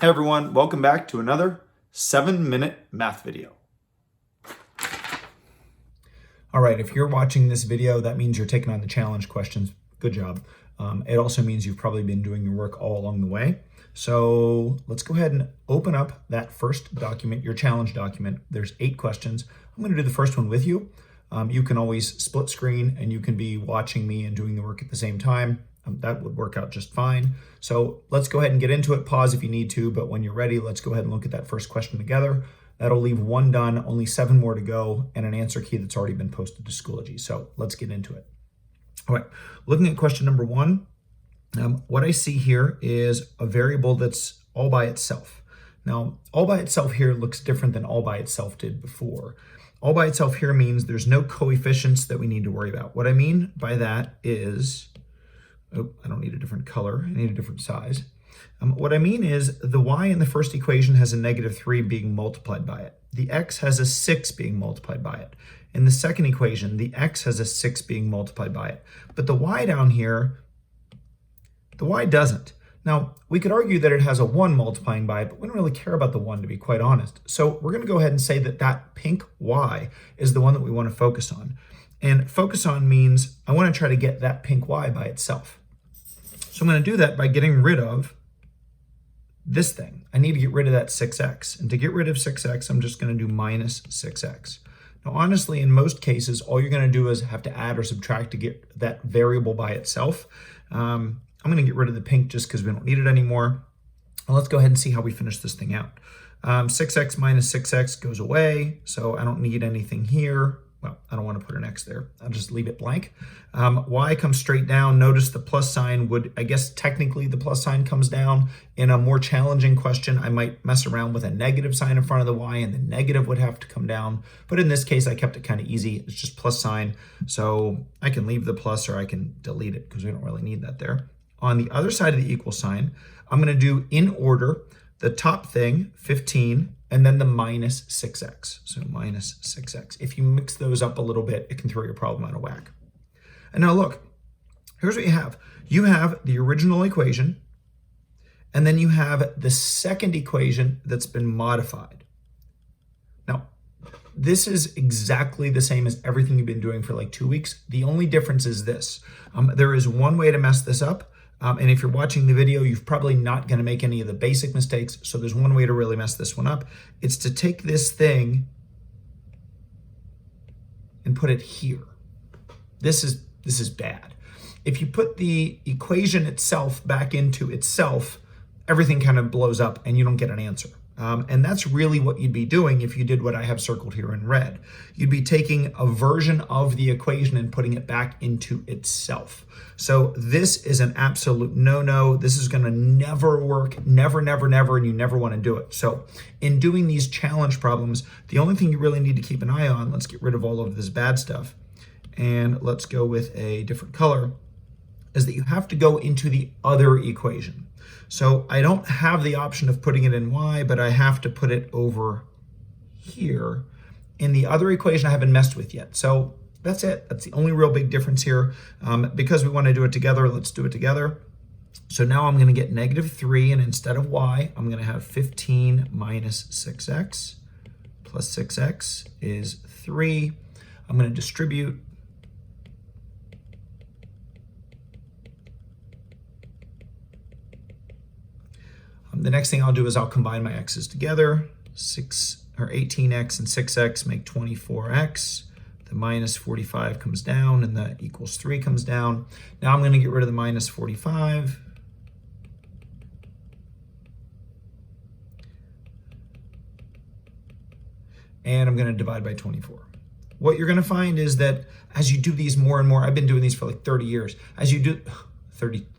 Hey everyone, welcome back to another 7-minute math video. All right, if you're watching this video, that means you're taking on the challenge questions. Good job. It also means you've probably been doing your work all along the way. So let's go ahead and open up that first document, your challenge document. There's 8 questions. I'm going to do the first one with you. You can always split screen and you can be watching me and doing the work at the same time. That would work out just fine. So let's go ahead and get into it. Pause if you need to, but when you're ready, let's go ahead and look at that first question together. That'll leave 1 done, only 7 more to go, and an answer key that's already been posted to Schoology. So let's get into it. All right, looking at question number 1, what I see here is a variable that's all by itself. Now, all by itself here looks different than all by itself did before. All by itself here means there's no coefficients that we need to worry about. What I mean by that is, I don't need a different color, I need a different size. What I mean is the y in the first equation has a -3 being multiplied by it. The x has a 6 being multiplied by it. In the second equation, the x has a 6 being multiplied by it. But the y down here, the y doesn't. Now, we could argue that it has a 1 multiplying by it, but we don't really care about the 1, to be quite honest. So we're going to go ahead and say that that pink y is the one that we want to focus on. And focus on means I want to try to get that pink y by itself. So I'm going to do that by getting rid of this thing. I need to get rid of that 6x. And to get rid of 6x, I'm just going to do minus 6x. Now, honestly, in most cases, all you're going to do is have to add or subtract to get that variable by itself. I'm going to get rid of the pink just because we don't need it anymore. And let's go ahead and see how we finish this thing out. 6x minus 6x goes away, so I don't need anything here. Well, I don't want to put an x there. I'll just leave it blank. Y comes straight down. Notice the plus sign would, I guess technically the plus sign comes down. In a more challenging question, I might mess around with a negative sign in front of the y and the negative would have to come down. But in this case, I kept it kind of easy. It's just plus sign. So I can leave the plus or I can delete it because we don't really need that there. On the other side of the equal sign, I'm going to do in order the top thing, 15, and then the minus 6x. So minus 6x. If you mix those up a little bit, it can throw your problem out of whack. And now look, here's what you have. You have the original equation, and then you have the second equation that's been modified. Now, this is exactly the same as everything you've been doing for like 2 weeks. The only difference is this. There is one way to mess this up. And if you're watching the video, you're probably not going to make any of the basic mistakes. So there's one way to really mess this one up. It's to take this thing and put it here. This is bad. If you put the equation itself back into itself, everything kind of blows up and you don't get an answer. And that's really what you'd be doing if you did what I have circled here in red. You'd be taking a version of the equation and putting it back into itself. So this is an absolute no-no. This is going to never work, never, never, never, and you never want to do it. So in doing these challenge problems, the only thing you really need to keep an eye on, let's get rid of all of this bad stuff, and let's go with a different color, is that you have to go into the other equation. So I don't have the option of putting it in y, but I have to put it over here. In the other equation I haven't messed with yet. So that's it. That's the only real big difference here. Because we want to do it together, let's do it together. So now I'm going to get -3, and instead of y, I'm going to have 15 minus 6x plus 6x is 3. I'm going to distribute. The next thing I'll do is I'll combine my x's together. 18x and 6x make 24x. The minus 45 comes down and the equals 3 comes down. Now I'm going to get rid of the minus 45. And I'm going to divide by 24. What you're going to find is that as you do these more and more, I've been doing these for like 30 years. As you do,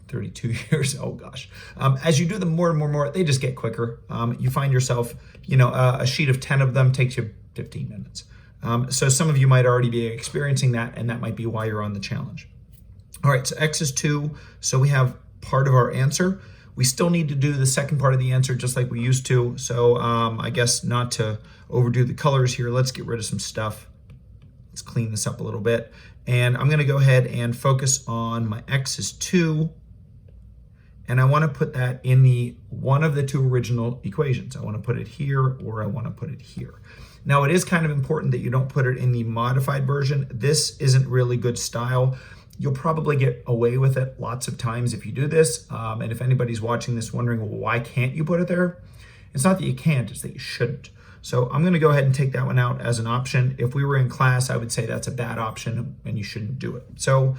32 years, oh gosh. As you do them more and more, they just get quicker. You find yourself, a sheet of 10 of them takes you 15 minutes. So some of you might already be experiencing that, and that might be why you're on the challenge. All right, so x is 2, so we have part of our answer. We still need to do the second part of the answer just like we used to. So I guess not to overdo the colors here, let's get rid of some stuff. Let's clean this up a little bit. And I'm gonna go ahead and focus on my x is 2. And I want to put that in the one of the two original equations. I want to put it here or I want to put it here. Now, it is kind of important that you don't put it in the modified version. This isn't really good style. You'll probably get away with it lots of times if you do this. And if anybody's watching this wondering, well, why can't you put it there? It's not that you can't, it's that you shouldn't. So I'm gonna go ahead and take that one out as an option. If we were in class, I would say that's a bad option and you shouldn't do it. So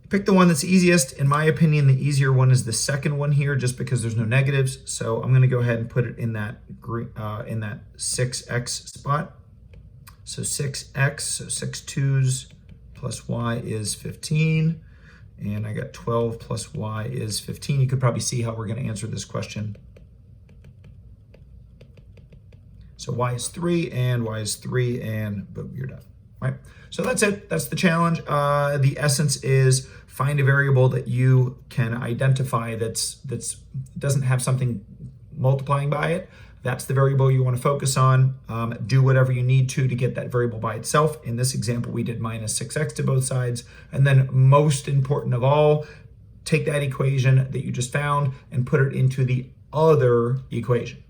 pick the one that's easiest. In my opinion, the easier one is the second one here, just because there's no negatives. So I'm gonna go ahead and put it in that 6x spot. So 6x, so 6 2's plus y is 15. And I got 12 plus y is 15. You could probably see how we're gonna answer this question. So y is 3 and y is 3 and boom, you're done, right? So that's it, that's the challenge. The essence is find a variable that you can identify that's doesn't have something multiplying by it. That's the variable you want to focus on. Do whatever you need to get that variable by itself. In this example, we did minus 6x to both sides. And then most important of all, take that equation that you just found and put it into the other equation.